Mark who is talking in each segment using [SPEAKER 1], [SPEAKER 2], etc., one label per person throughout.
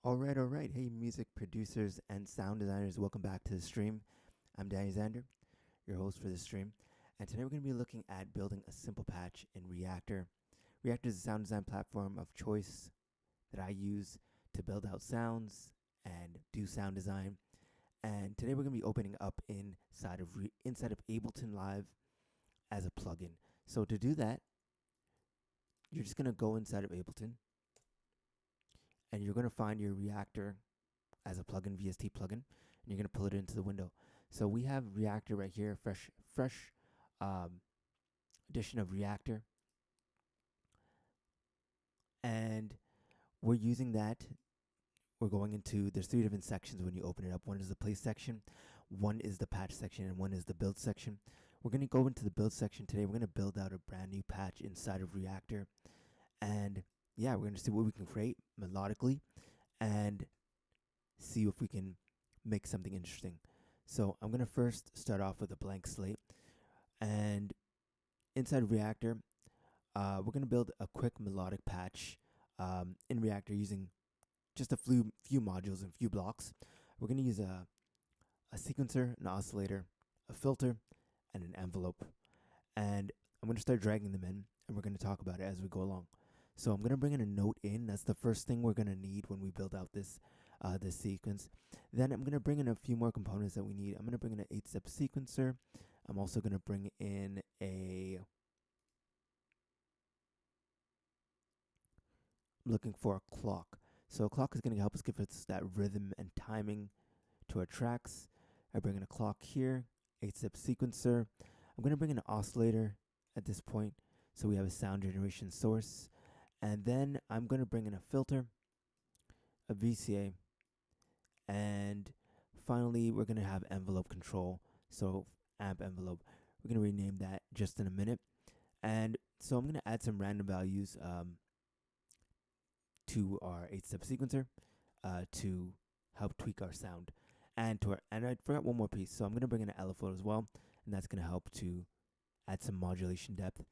[SPEAKER 1] All right. Hey, music producers and sound designers, welcome back to the stream. I'm DannyXander, your host for the stream. And today we're going to be looking at building a simple patch in Reaktor. Reaktor is a sound design platform of choice that I use to build out sounds and do sound design. And today we're going to be opening up inside of Ableton Live as a plugin. So to do that, you're just going to go inside of Ableton and you're going to find your Reaktor as a plugin, VST plugin, and you're going to pull it into the window. So we have Reaktor right here, fresh edition of Reaktor, and we're using that. We're going into, there's three different sections when you open it up. One is the play section, one is the patch section, and one is the build section. We're going to go into the build section today. We're going to build out a brand new patch inside of Reaktor, and yeah, we're going to see what we can create melodically and see if we can make something interesting. So I'm going to first start off with a blank slate, and inside of Reaktor, we're going to build a quick melodic patch in Reaktor using just a few modules and few blocks. We're going to use a sequencer, an oscillator, a filter, and an envelope. And I'm going to start dragging them in, and we're going to talk about it as we go along. So I'm going to bring in a note in. That's the first thing we're going to need when we build out this sequence. Then I'm going to bring in a few more components that we need. I'm going to bring in an 8-step sequencer. I'm also going to bring in I'm looking for a clock. So a clock is going to help us give us that rhythm and timing to our tracks. I bring in a clock here, 8-step sequencer. I'm going to bring in an oscillator at this point, so we have a sound generation source. And then I'm going to bring in a filter, a VCA, and finally we're going to have envelope control, so amp envelope. We're going to rename that just in a minute. And so I'm going to add some random values to our 8-step sequencer to help tweak our sound. And I forgot one more piece, so I'm going to bring in an LFO as well, and that's going to help to add some modulation depth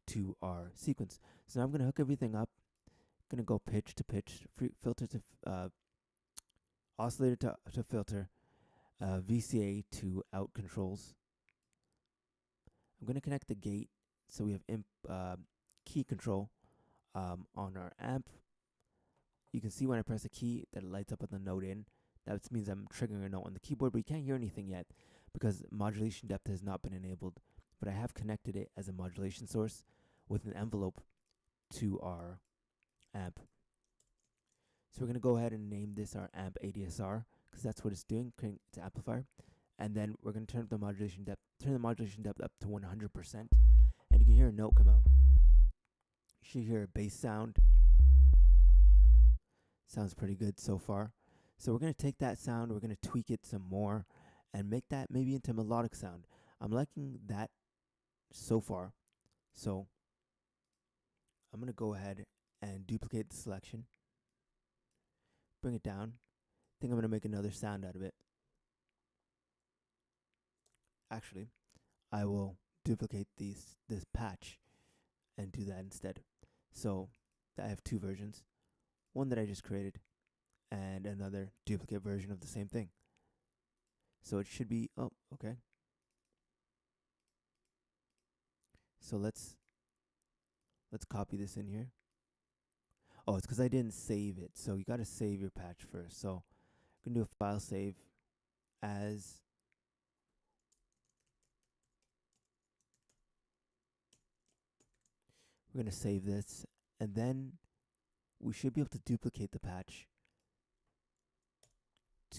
[SPEAKER 1] to our sequence. So now I'm going to hook everything up. Going to go pitch to pitch, filter to oscillator to filter, VCA to out controls. I'm going to connect the gate, so we have key control on our amp. You can see when I press a key that it lights up with the note in. That means I'm triggering a note on the keyboard, but you can't hear anything yet because modulation depth has not been enabled. But I have connected it as a modulation source with an envelope to our amp. So we're going to go ahead and name this our amp ADSR because that's what it's doing, creating its amplifier. And then we're going to turn the modulation depth up to 100%, and you can hear a note come out. You should hear a bass sound. Sounds pretty good so far. So we're going to take that sound, we're going to tweak it some more and make that maybe into melodic sound. I'm liking that so far. So I'm going to go ahead and duplicate the selection, bring it down. I think I'm going to make another sound out of it. Actually, I will duplicate this patch and do that instead. So I have two versions, one that I just created and another duplicate version of the same thing. So it should be, oh, okay. So let's copy this in here. Oh, it's because I didn't save it. So you got to save your patch first. So I'm going to do a file save as. We're going to save this, and then we should be able to duplicate the patch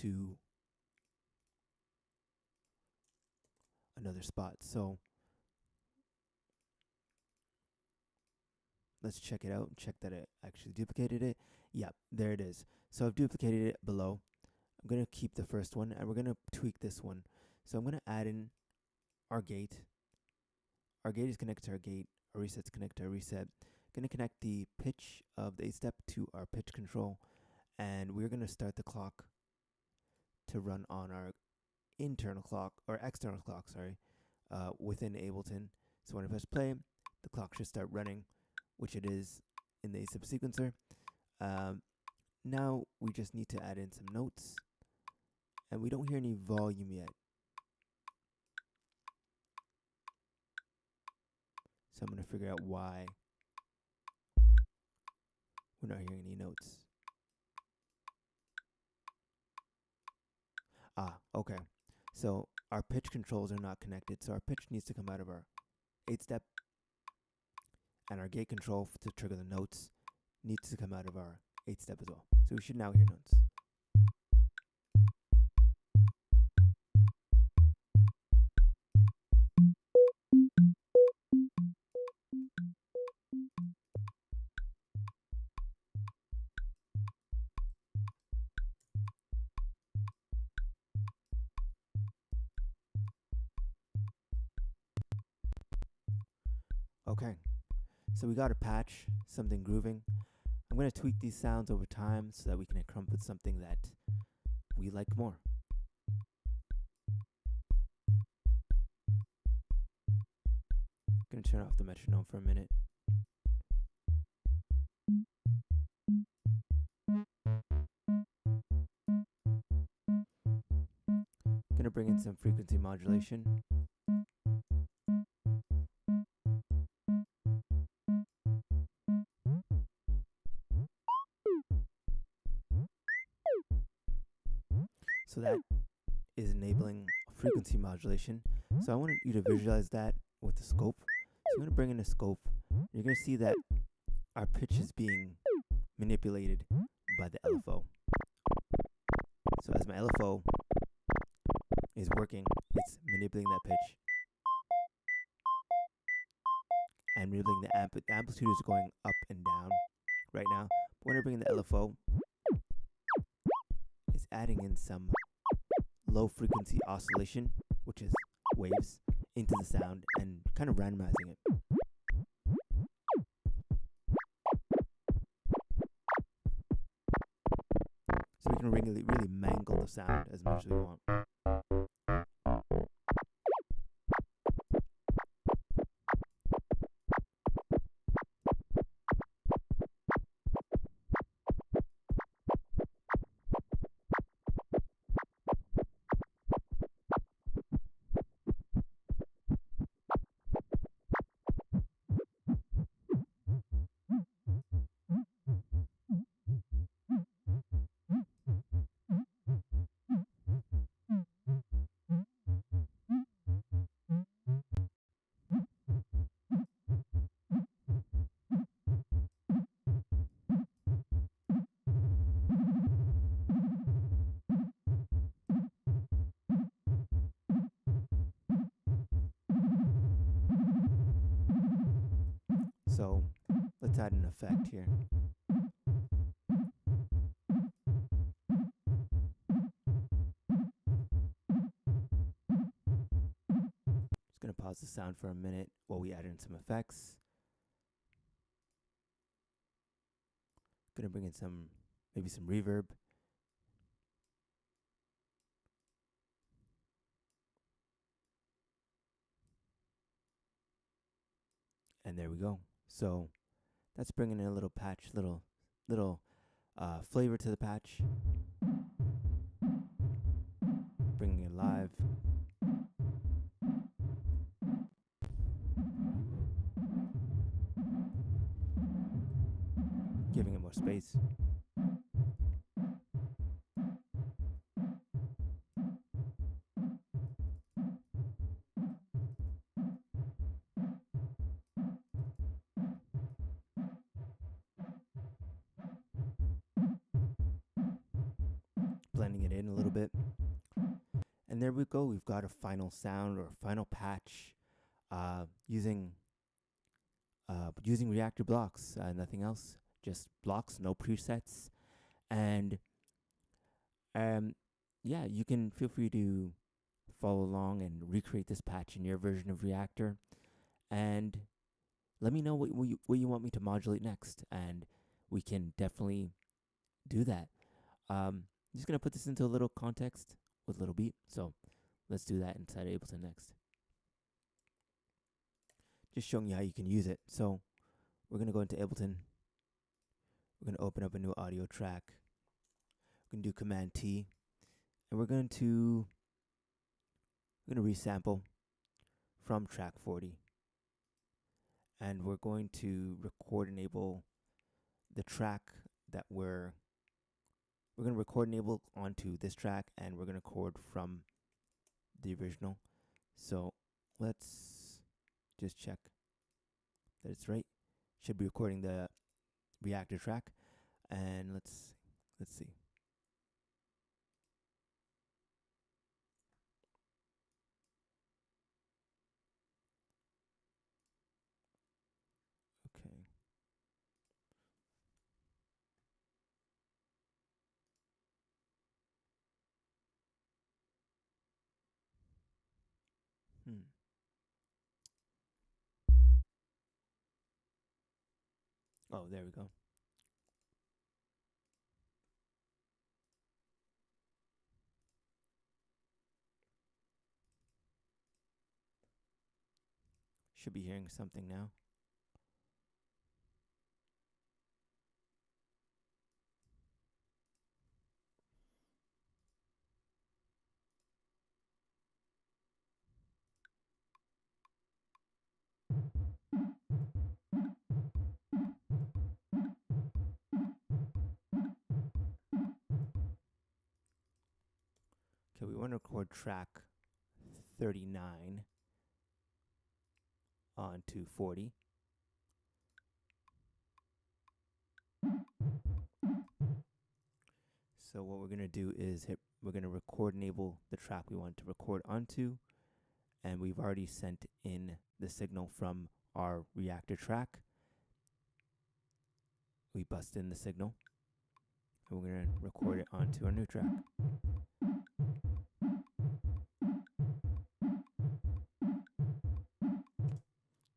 [SPEAKER 1] to another spot. So let's check it out and check that it actually duplicated it. Yep, there it is. So I've duplicated it below. I'm going to keep the first one, and we're going to tweak this one. So I'm going to add in our gate. Our gate is connected to our gate. Our reset's connected to our reset. Going to connect the pitch of the 8-step to our pitch control, and we're going to start the clock to run on our internal clock, or external clock, sorry, within Ableton. So when I press play, the clock should start running, which it is in the 8-step sequencer. now we just need to add in some notes, and we don't hear any volume yet. So I'm going to figure out why we're not hearing any notes. Okay. So our pitch controls are not connected, so our pitch needs to come out of our 8-step, and our gate control to trigger the notes needs to come out of our 8-step as well. So we should now hear notes. Okay, so we got a patch, something grooving. I'm going to tweak these sounds over time so that we can come up with something that we like more. I'm going to turn off the metronome for a minute. Going to bring in some frequency modulation. So that is enabling frequency modulation. So I want you to visualize that with the scope. So I'm going to bring in a scope. You're going to see that our pitch is being manipulated by the LFO. So as my LFO is working, it's manipulating that pitch and manipulating the amplitude. The amplitude is going up and down right now. But when I bring in the LFO, it's adding in some low frequency oscillation, which is waves, into the sound and kind of randomizing it. So we can really mangle the sound as much as we want. So let's add an effect here. Just going to pause the sound for a minute while we add in some effects. Going to bring in maybe some reverb. And there we go. So that's bringing in a little patch, little flavor to the patch. Bringing it live. Giving it more space. Blending it in a little bit. And there we go. We've got a final sound or a final patch using Reaktor blocks. Nothing else. Just blocks, no presets. And yeah, you can feel free to follow along and recreate this patch in your version of Reaktor. And let me know what you want me to modulate next. And we can definitely do that. I'm just going to put this into a little context with a little beat. So let's do that inside Ableton next. Just showing you how you can use it. So we're going to go into Ableton. We're going to open up a new audio track. going to do Command T, and we're going to resample from track 40, and we're going to record enable the track that we're going to record enable onto this track, and we're going to record from the original. So let's just check that it's right. Should be recording the Reaktor track, and let's see. Okay. Oh, there we go. Should be hearing something now. Okay, we want to record track 39 onto 40. So what we're going to do is we're going to record enable the track we want to record onto, and we've already sent in the signal from our Reaktor track. We bust in the signal, and we're going to record it onto our new track.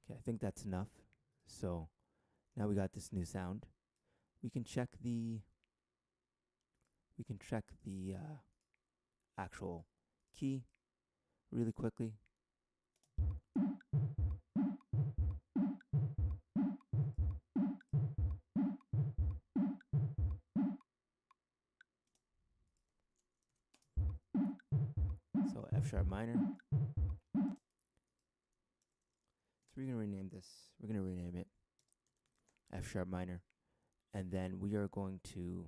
[SPEAKER 1] Okay, I think that's enough. So now we got this new sound. We can check the actual key really quickly. So F sharp minor. So we're going to rename this. We're going to rename it F sharp minor. And then we are going to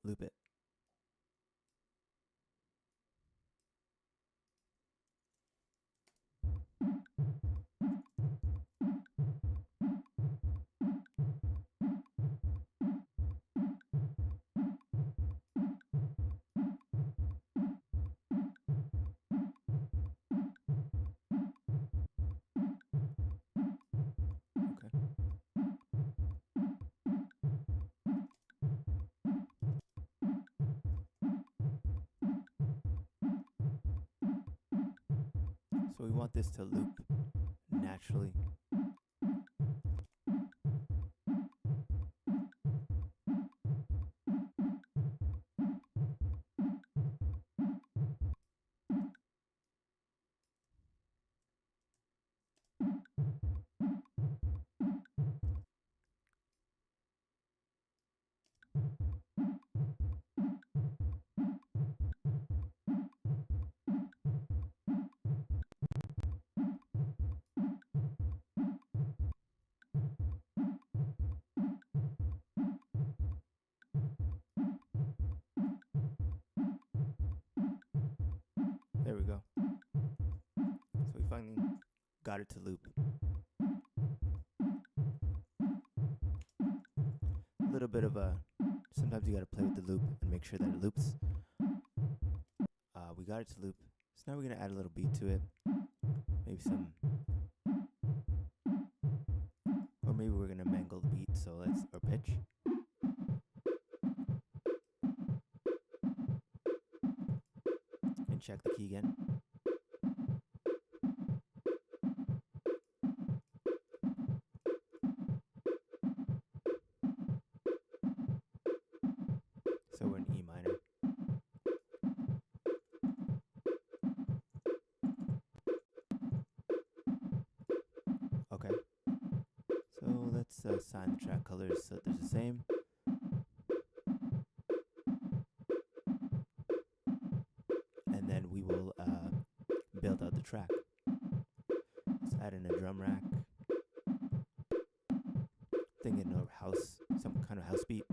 [SPEAKER 1] loop it. So we want this to loop naturally. There we go. So we finally got it to loop. A little bit of sometimes you gotta play with the loop and make sure that it loops. We got it to loop. So now we're gonna add a little beat to it. Maybe or maybe we're gonna mangle the beat, or pitch. And check the key again. So we're in E minor. Okay. So let's assign the track colors so that they're the same. Add in a drum rack. Thinking of house, some kind of house beat.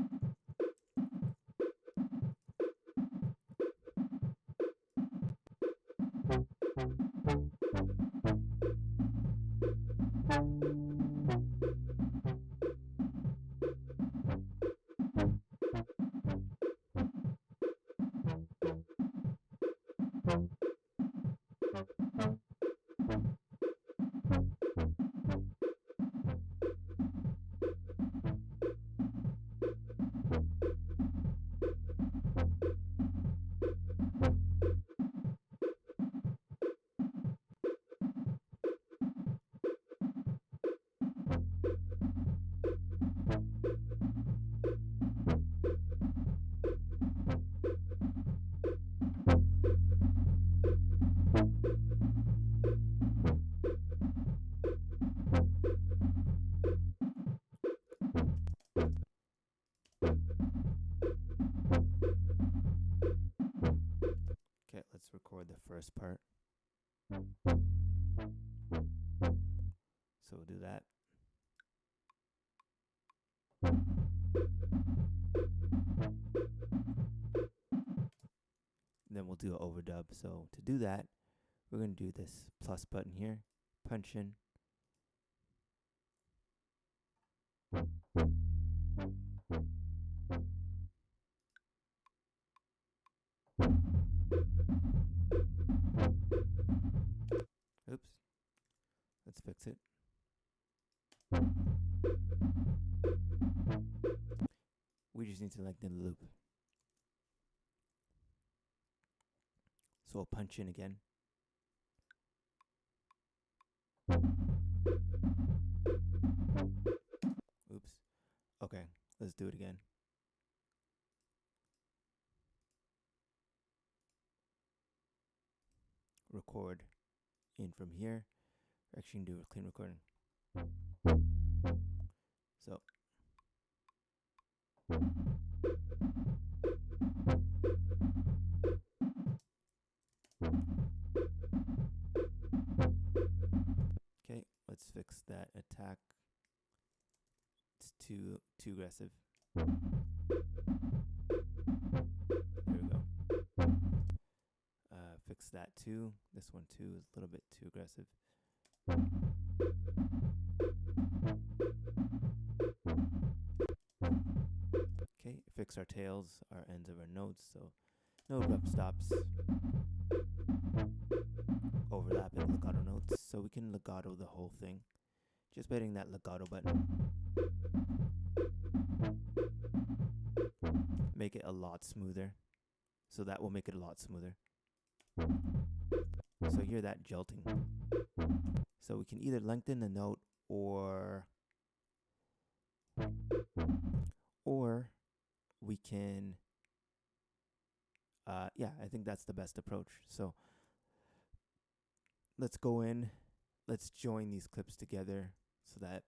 [SPEAKER 1] Okay, let's record the first part. So we'll do that. Then we'll do an overdub. So to do that, we're going to do this plus button here, punch in. Oops. Let's fix it. We just need to lengthen the loop. So we'll punch in again. Oops. Okay, let's do it again. Record in from here. We're actually gonna do a clean recording. So okay, let's fix that attack. It's too aggressive. There we go. Fix that too. This one too is a little bit too aggressive. Okay, fix our tails, our ends of our notes, so no abrupt stops. Overlapping legato notes, so we can legato the whole thing just by hitting that legato button. Make it a lot smoother. So that will make it a lot smoother. So hear that jolting. So we can either lengthen the note or we can yeah, I think that's the best approach. So let's go in, let's join these clips together so that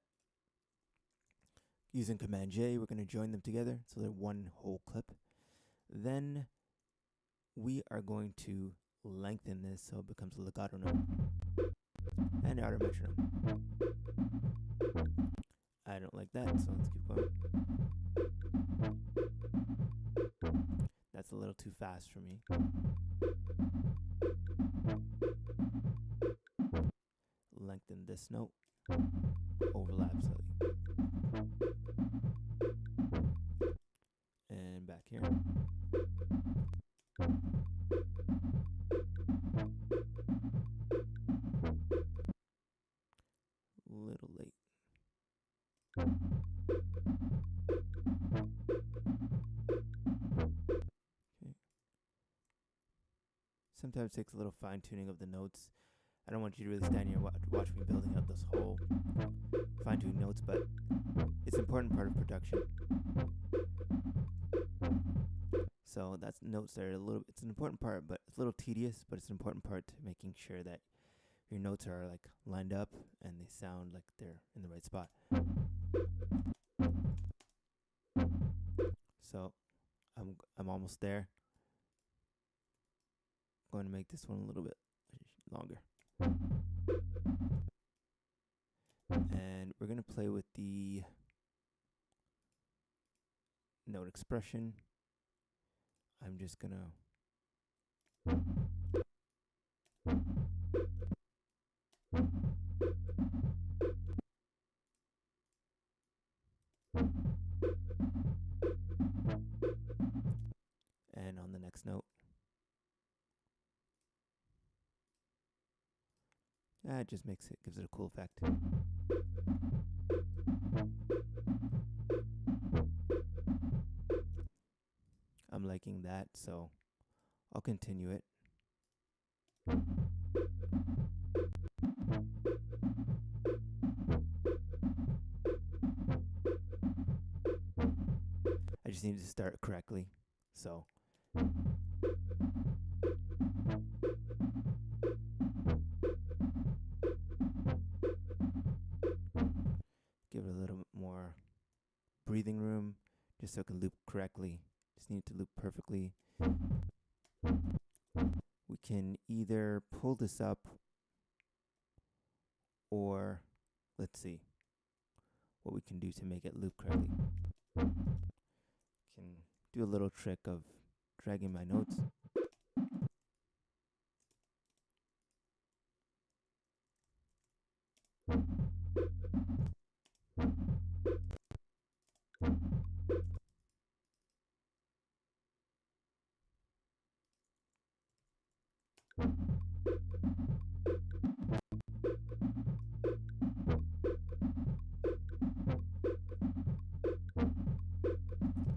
[SPEAKER 1] using Command J, we're going to join them together so they're one whole clip. Then we are going to lengthen this so it becomes a legato note and auto metronome. I don't like that, so let's keep going. That's a little too fast for me. Lengthen this note. Overlap slightly. And back here. Little late. Okay. Sometimes it takes a little fine tuning of the notes. I don't want you to really stand here and watch me building up this whole fine-tuned notes, but it's an important part of production. So that's notes that are it's an important part, but it's a little tedious, but it's an important part to making sure that your notes are like lined up and they sound like they're in the right spot. So I'm almost there. Going to make this one a little bit longer. going to play with the note expression. I'm just going to and on the next note. It just makes it, gives it a cool effect. I'm liking that, so I'll continue it. I just need to start correctly, so. Give it a little bit more breathing room, just so it can loop correctly. Just need to loop perfectly. We can either pull this up, or let's see what we can do to make it loop correctly. Can do a little trick of dragging my notes.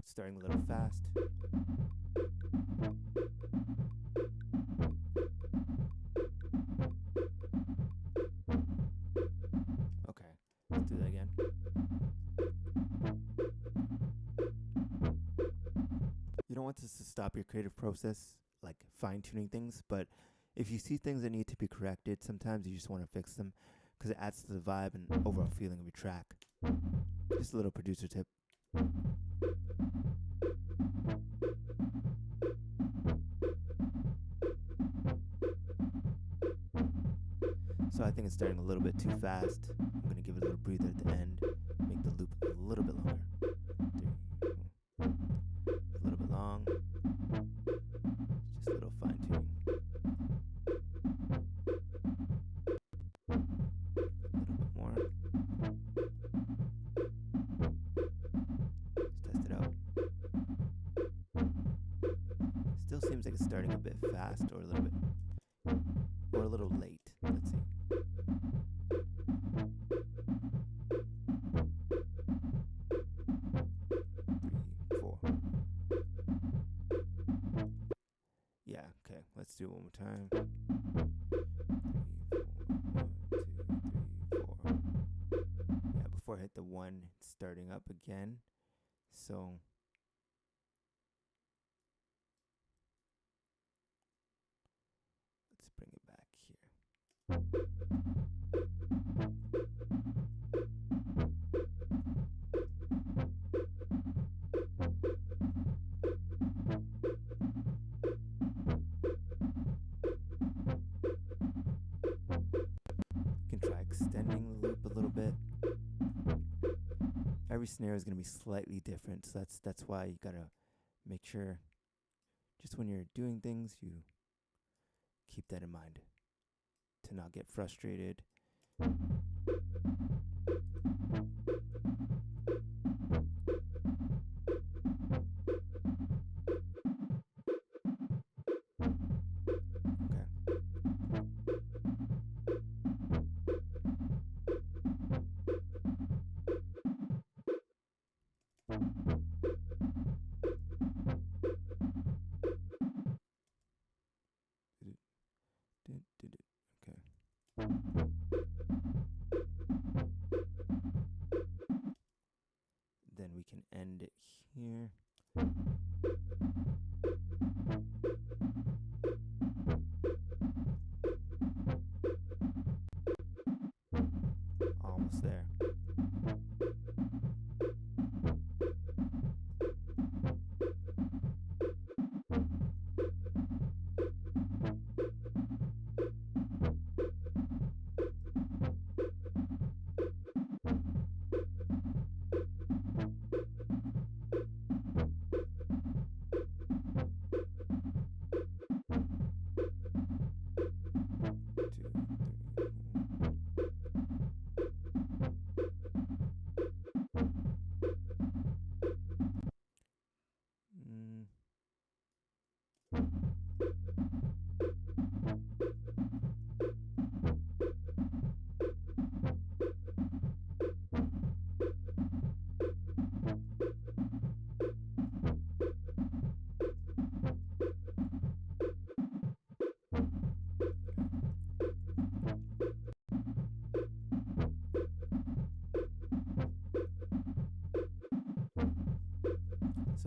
[SPEAKER 1] Starting a little fast. Okay, let's do that again. You don't want this to stop your creative process, like fine-tuning things, but if you see things that need to be corrected, sometimes you just want to fix them because it adds to the vibe and overall feeling of your track. Just a little producer tip. So I think it's starting a little bit too fast. I'm going to give it a little breather at the end, make the loop a little bit longer. A little bit long. Just a little fine tuning. A little bit more. Let's test it out. Still seems like it's starting a bit fast or a little bit, or a little late. Let's see. 3, 4. Yeah, okay. Let's do it one more time. 3, 4. 1, 2, 3, 4. Yeah, before I hit the 1, it's starting up again. So let's bring it back here. You can try extending the loop a little bit. Every snare is going to be slightly different, so that's why you gotta make sure, just when you're doing things, you keep that in mind to not get frustrated. Then we can end it here. Almost there.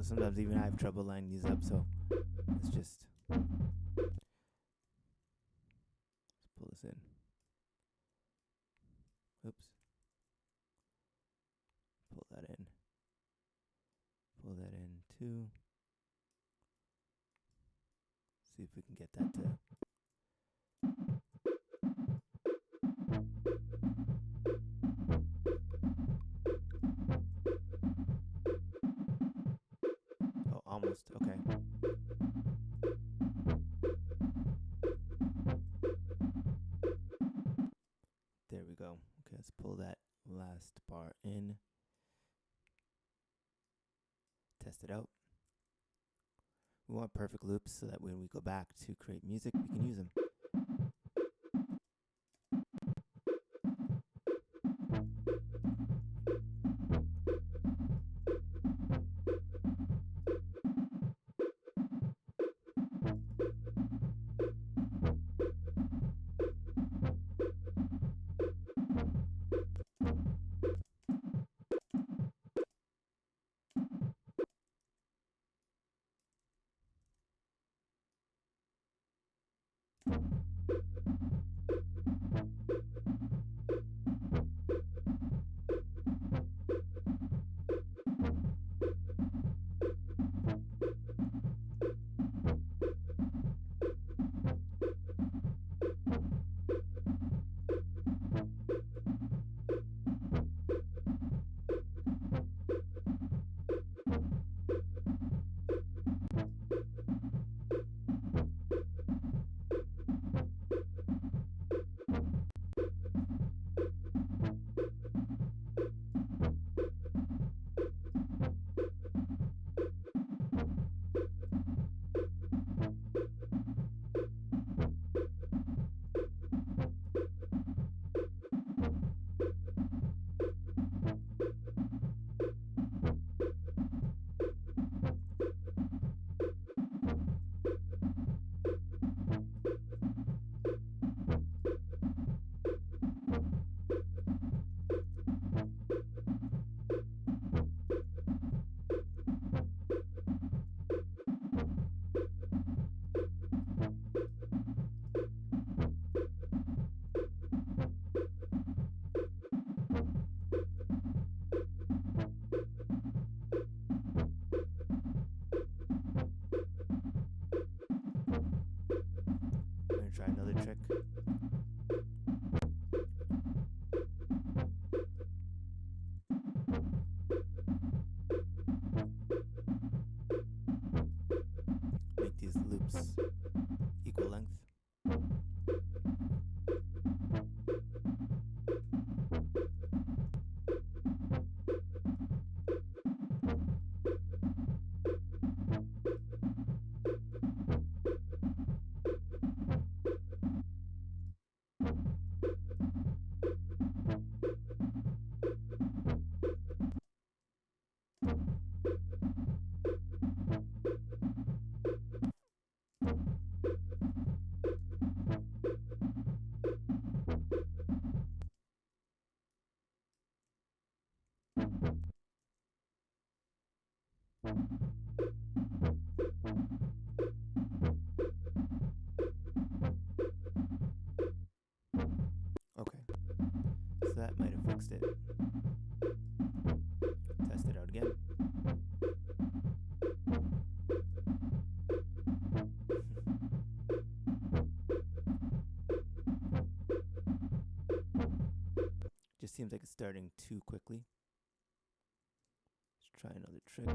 [SPEAKER 1] sometimes even I have trouble lining these up, so let's just pull this in. Oops. Pull that in. Pull that in too. See if we can get that to. Oh, almost. Okay. There we go. Okay, let's pull that last bar in. Test it out. We want perfect loops so that when we go back to create music, we can use them. I'm gonna try another trick. Make these loops equal length. Okay, so that might have fixed it. Test it out again. Just seems like it's starting too quickly. Let's try another trick.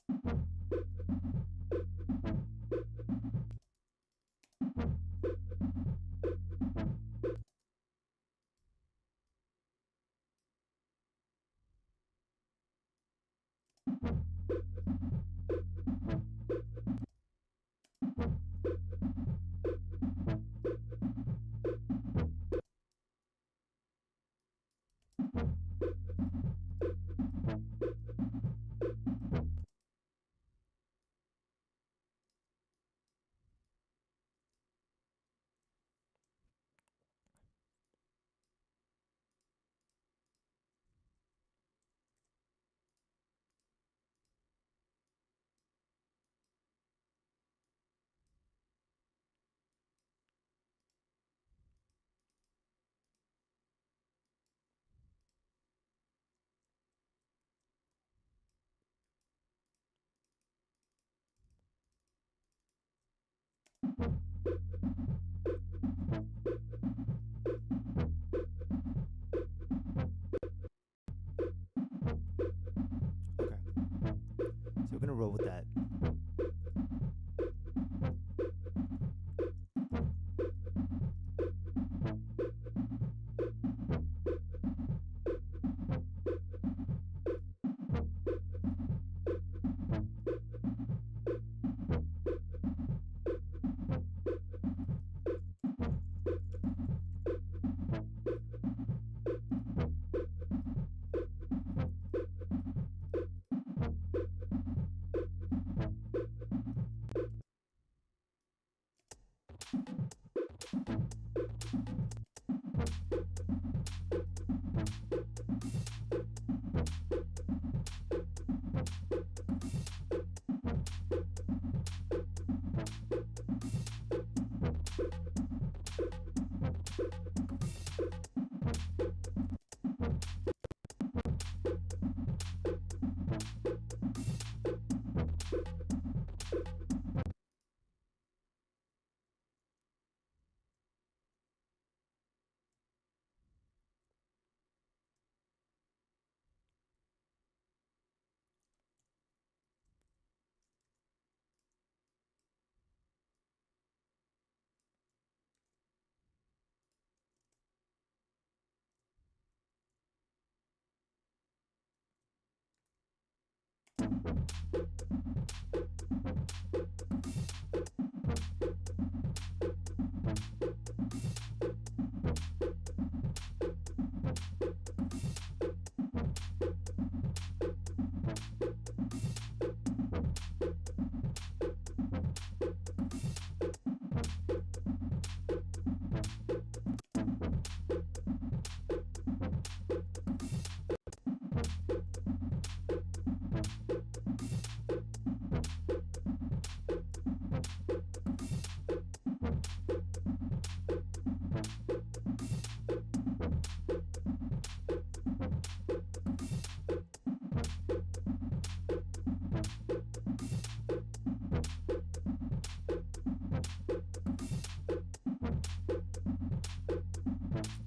[SPEAKER 1] Okay. So we're gonna roll with that.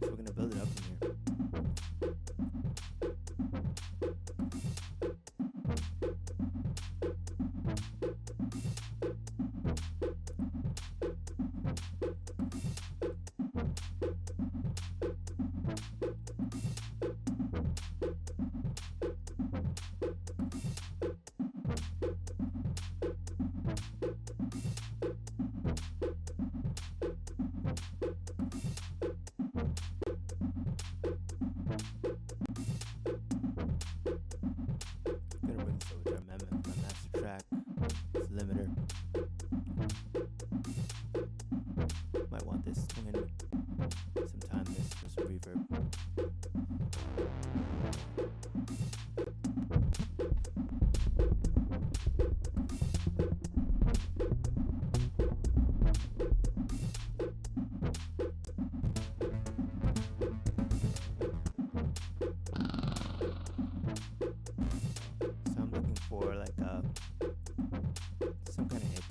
[SPEAKER 1] So we're gonna build it up from here. I'm gonna bring this over to my master track. It's limiter. Might want this swinging some time this for some reverb. So I'm looking for like some kind of hit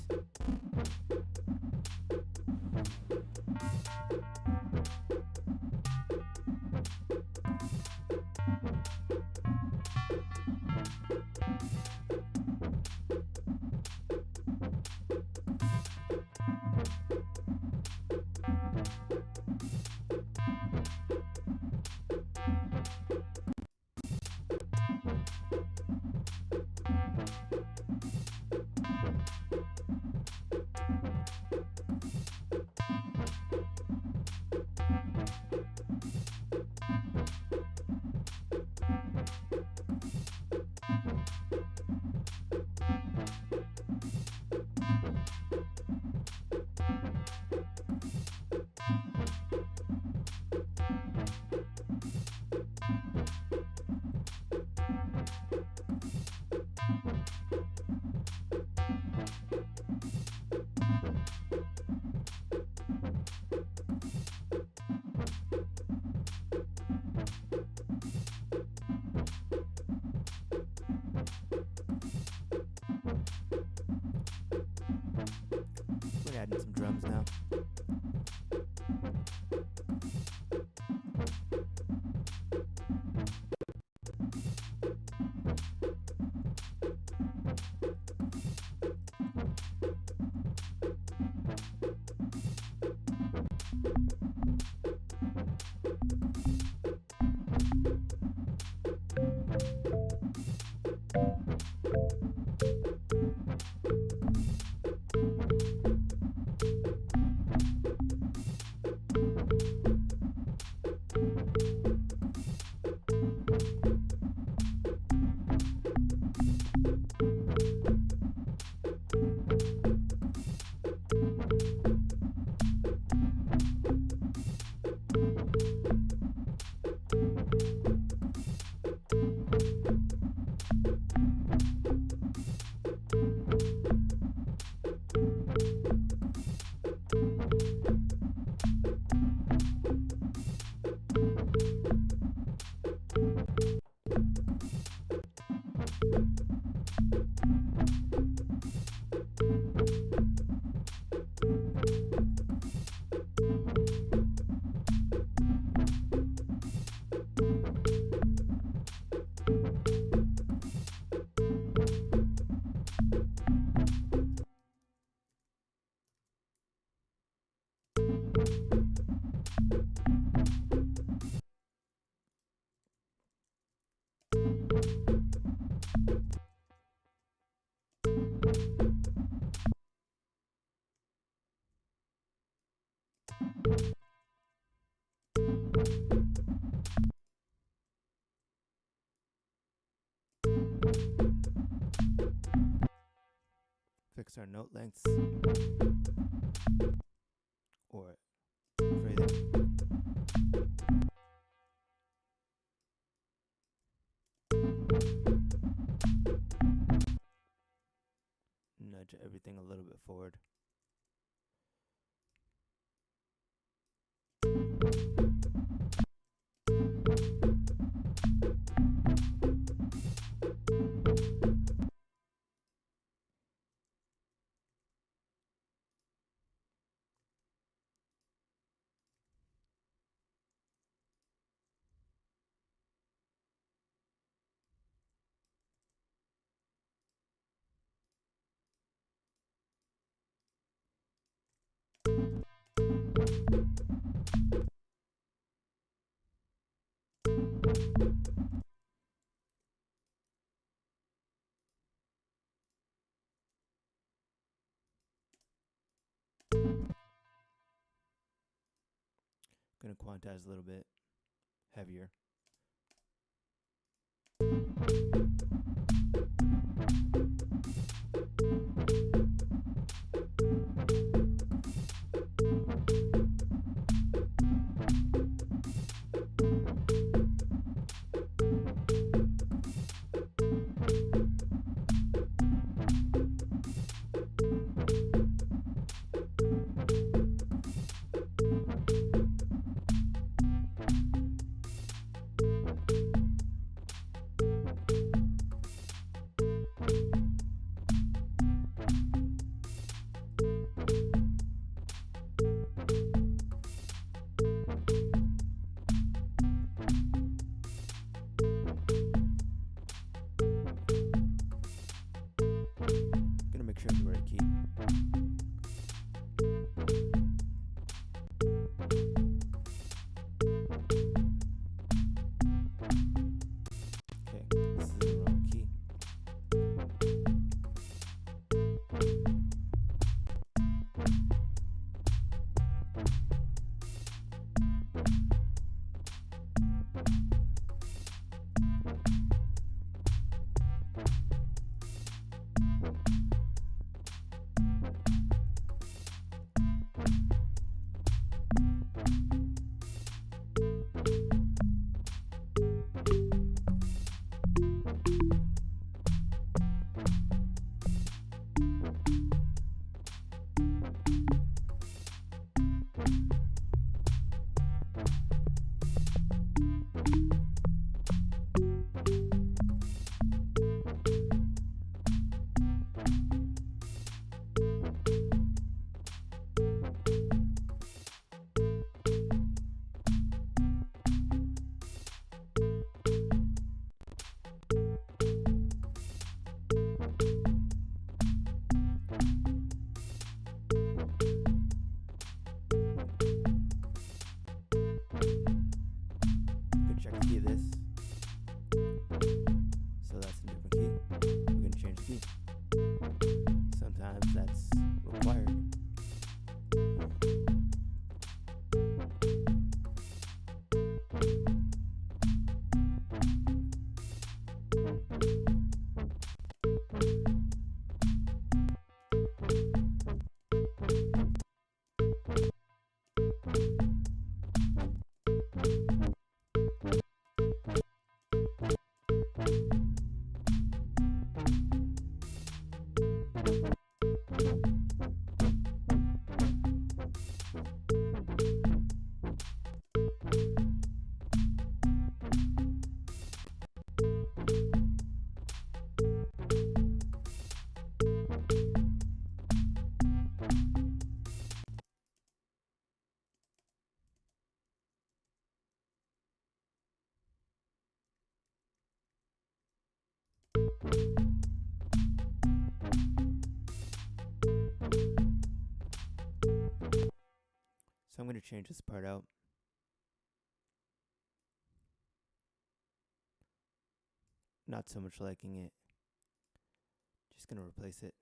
[SPEAKER 1] fix our note lengths or phrasing. Nudge everything a little bit forward. Gonna quantize a little bit heavier. So I'm going to change this part out. Not so much liking it. Just going to replace it.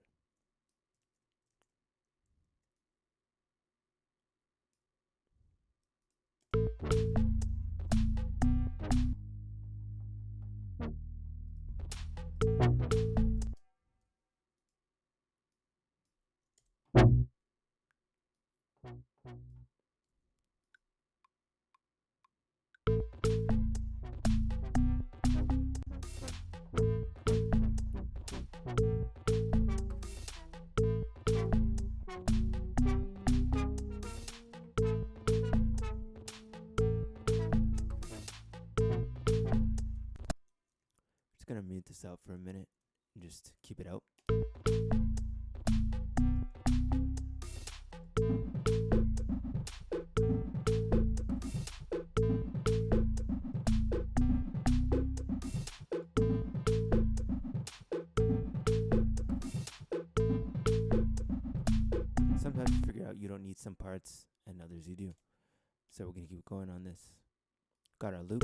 [SPEAKER 1] gonna mute this out for a minute and just keep it out. Sometimes you figure out you don't need some parts and others you do. So we're gonna keep going on this. Got our loop.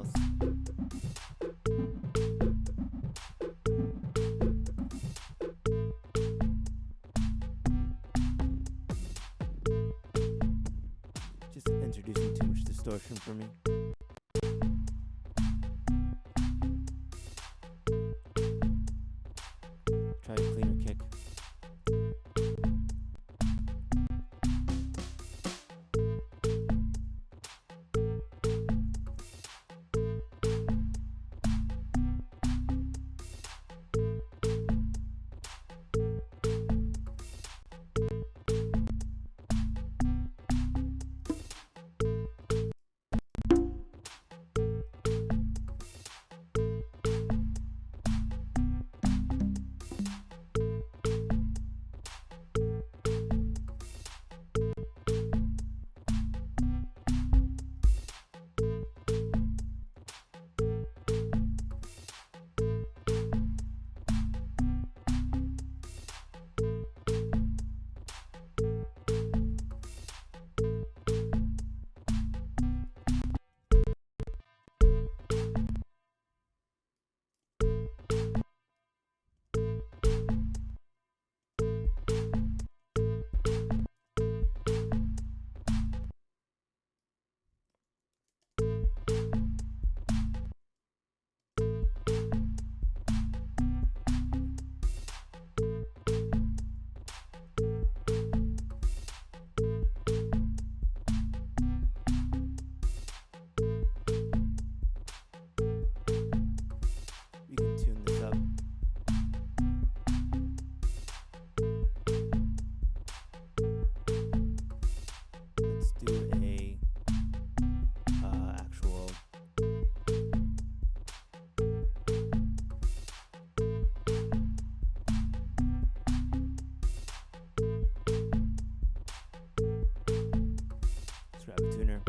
[SPEAKER 1] else. Just introducing too much distortion for me. Try a cleaner kick. We can tune this up. Let's do a actual let's grab a tuner.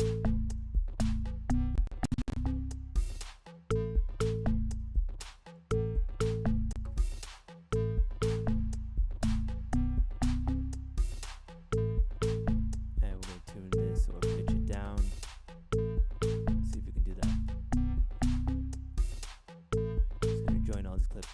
[SPEAKER 1] And we're going to tune this or pitch it down. See if we can do that. Just going to join all these clips.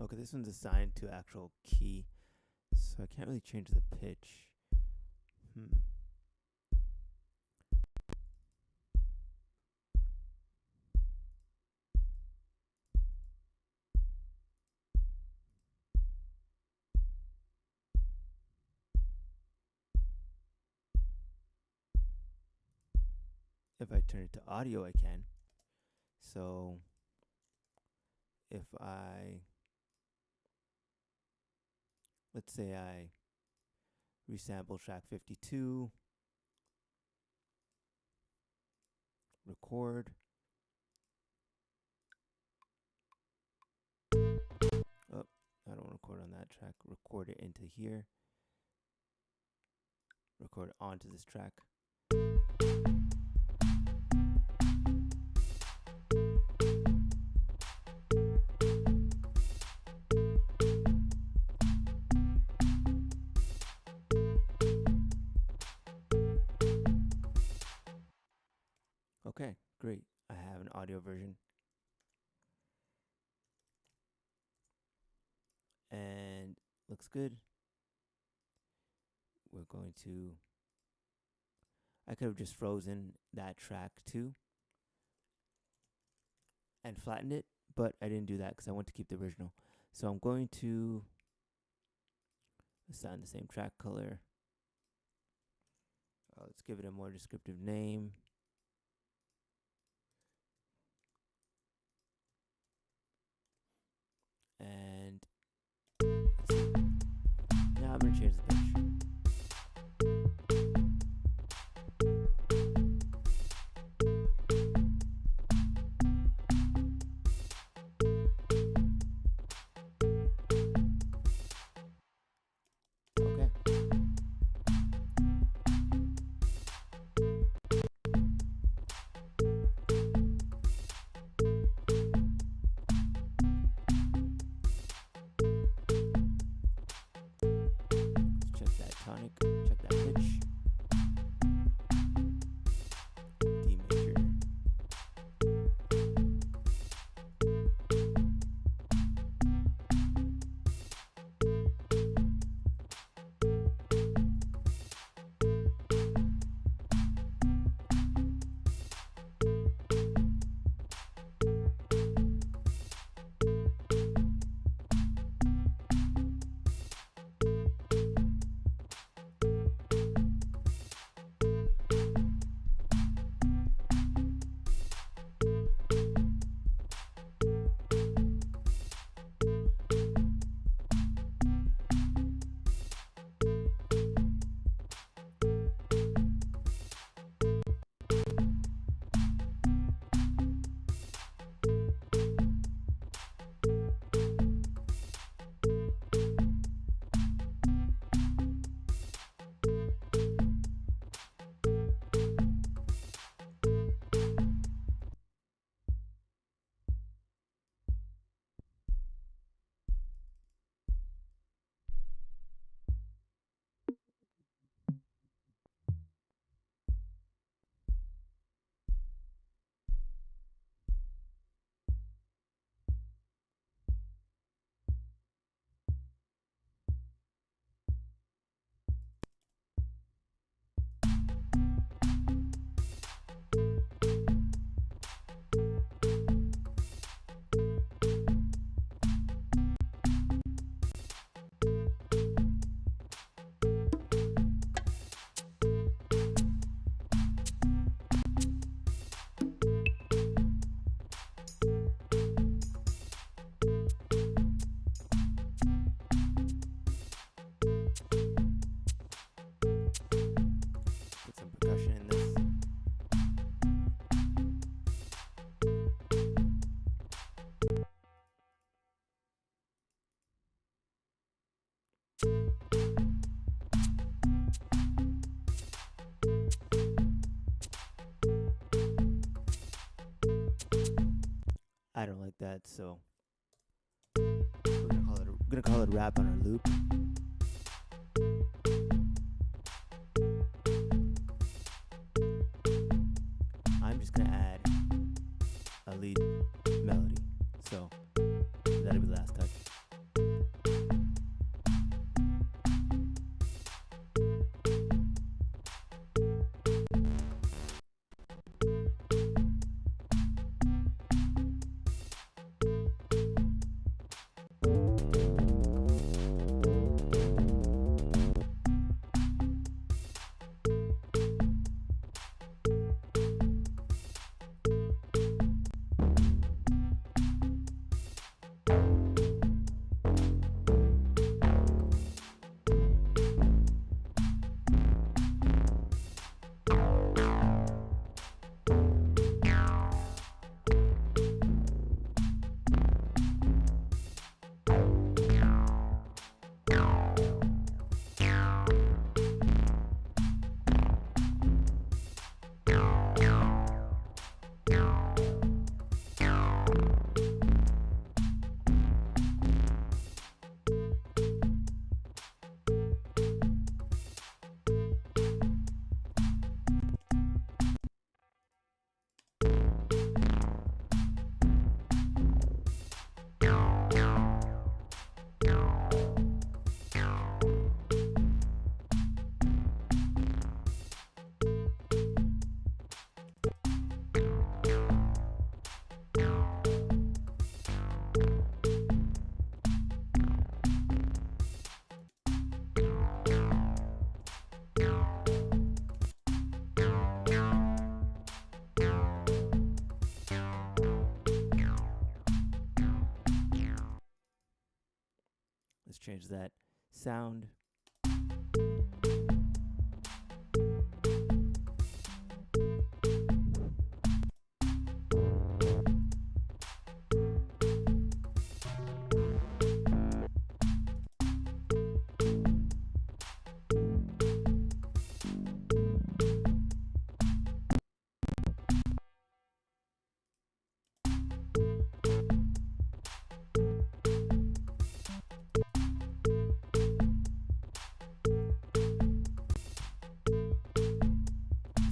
[SPEAKER 1] Okay, this one's assigned to actual key, so I can't really change the pitch. If I turn it to audio, I can. So if let's say I resample track 52, record. Oh, I don't want to record on that track. Record it into here. Record it onto this track. Okay, great. I have an audio version. And looks good. We're going to, I could have just frozen that track too and flattened it, but I didn't do that because I want to keep the original. So I'm going to assign the same track color. Let's give it a more descriptive name. And now I'm going to change the pitch. Okay. Check that tonic, check that pitch. D major. Put some percussion in this. I don't like that, so we're gonna call it rap on our loop. I'm just gonna add a lead melody, so that'll be the last touch. change that sound.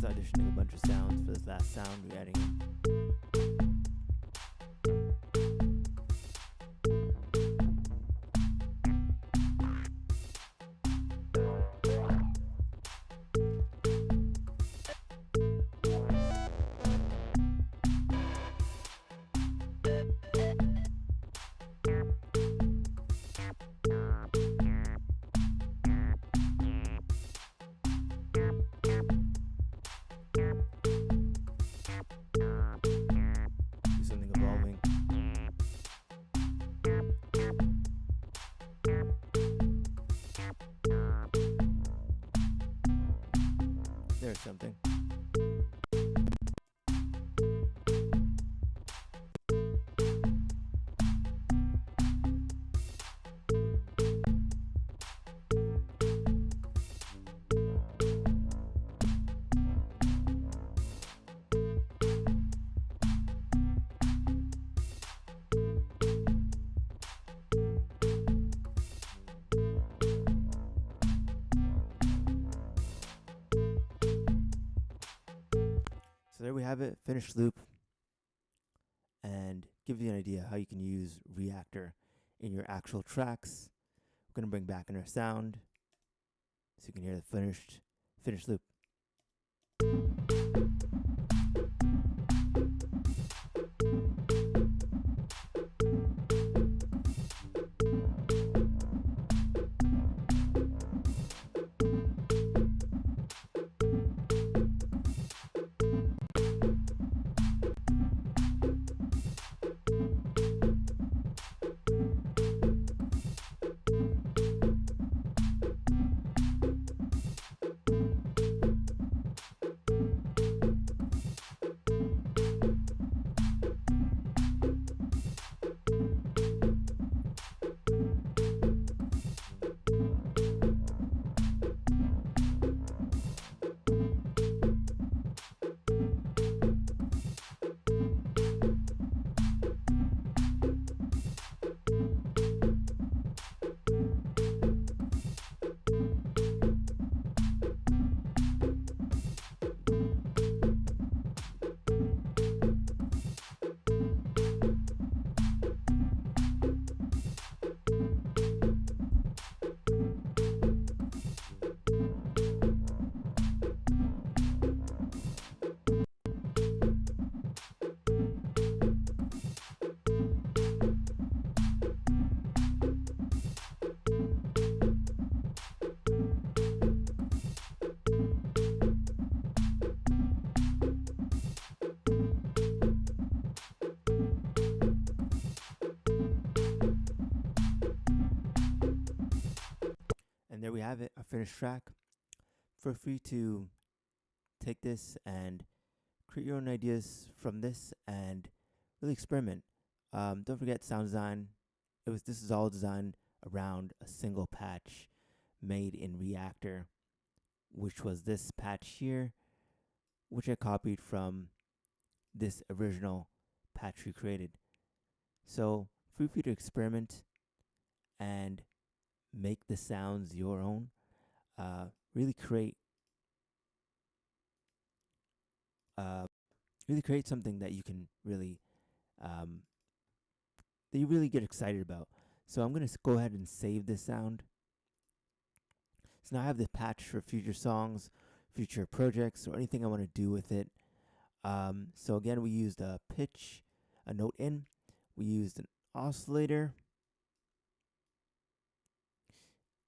[SPEAKER 1] Just auditioning a bunch of sounds for this last sound we're adding in. Do something evolving. There's something. So there we have it, finished loop, and give you an idea how you can use Reaktor in your actual tracks. We're gonna bring back in our sound so you can hear the finished loop. And there we have it, a finished track. Feel free to take this and create your own ideas from this and really experiment. Don't forget sound design. This is all designed around a single patch made in Reaktor, which was this patch here, which I copied from this original patch we created. So feel free to experiment and make the sounds your own. Really create something that you can really that you really get excited about. So I'm gonna go ahead and save this sound. So now I have the patch for future songs, future projects, or anything I want to do with it. So again, we used a pitch, a note in. We used an oscillator.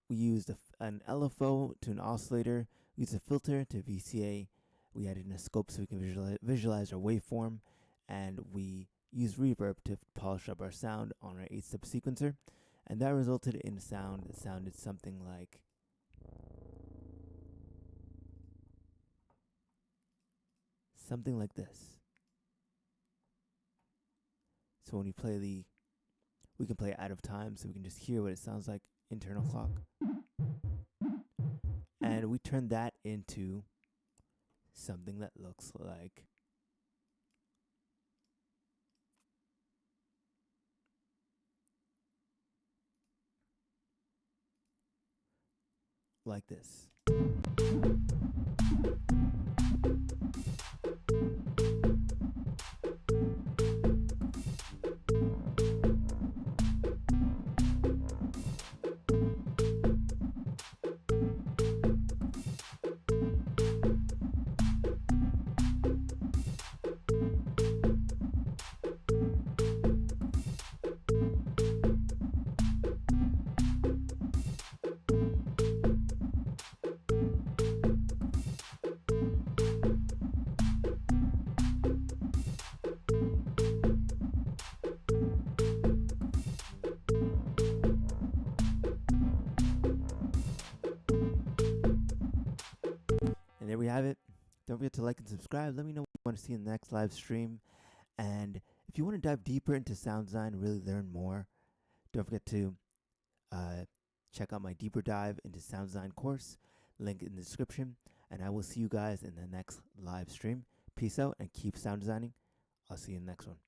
[SPEAKER 1] We used an LFO to an oscillator. We used a filter to VCA. We added in a scope so we can visualize our waveform. And we used reverb to polish up our sound on our 8-step sequencer. And that resulted in a sound that sounded something like this. So when we play we can play it out of time, so we can just hear what it sounds like, internal clock. And we turn that into something that looks like this. And there we have it. Don't forget to like and subscribe. Let me know what you want to see in the next live stream. And if you want to dive deeper into sound design, really learn more, don't forget to check out my deeper dive into sound design course. Link in the description. And I will see you guys in the next live stream. Peace out and keep sound designing. I'll see you in the next one.